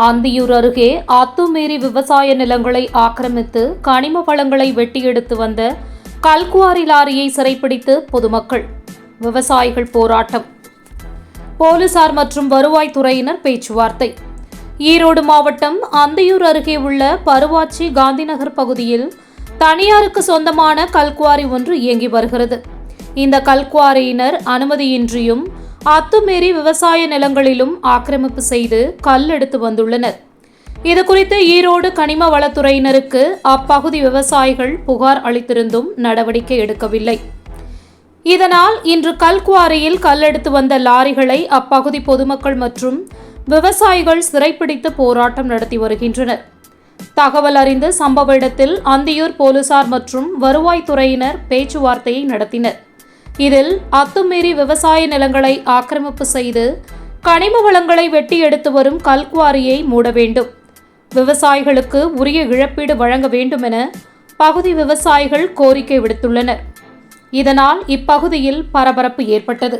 ஆந்தியூர் அருகே ஆத்துமேரி விவசாய நிலங்களை ஆக்கிரமித்து கனிம வளங்களை வெட்டி எடுத்து வந்த கல்குவாரி லாரியை சிறைப்பிடித்து பொதுமக்கள், விவசாயிகள் போராட்டம். போலீசார் மற்றும் வருவாய்த்துறையினர் பேச்சுவார்த்தை. ஈரோடு மாவட்டம் அந்தியூர் அருகே உள்ள பருவாச்சி காந்திநகர் பகுதியில் தனியாருக்கு சொந்தமான கல்குவாரி ஒன்று இயங்கி வருகிறது. இந்த கல்குவாரியினர் அனுமதியின்றியும் அத்துமீறி விவசாய நிலங்களிலும் ஆக்கிரமிப்பு செய்து கல் எடுத்து வந்துள்ளனர். இதுகுறித்து ஈரோடு கனிம வளத்துறையினருக்கு அப்பகுதி விவசாயிகள் புகார் அளித்திருந்தும் நடவடிக்கை எடுக்கவில்லை. இதனால் இன்று கல்குவாரியில் கல் எடுத்து வந்த லாரிகளை அப்பகுதி பொதுமக்கள் மற்றும் விவசாயிகள் சிறைப்பிடித்து போராட்டம் நடத்தி வருகின்றனர். தகவல் அறிந்து சம்பவ இடத்தில் அந்தியூர் போலீசார் மற்றும் வருவாய்த்துறையினர் பேச்சுவார்த்தையை நடத்தினர். இதில் அத்துமீறி விவசாய நிலங்களை ஆக்கிரமிப்பு செய்து கனிம வளங்களை வெட்டி எடுத்து வரும் கல்குவாரியை மூட வேண்டும், விவசாயிகளுக்கு உரிய இழப்பீடு வழங்க வேண்டும் என பகுதி விவசாயிகள் கோரிக்கை விடுத்துள்ளனர். இதனால் இப்பகுதியில் பரபரப்பு ஏற்பட்டது.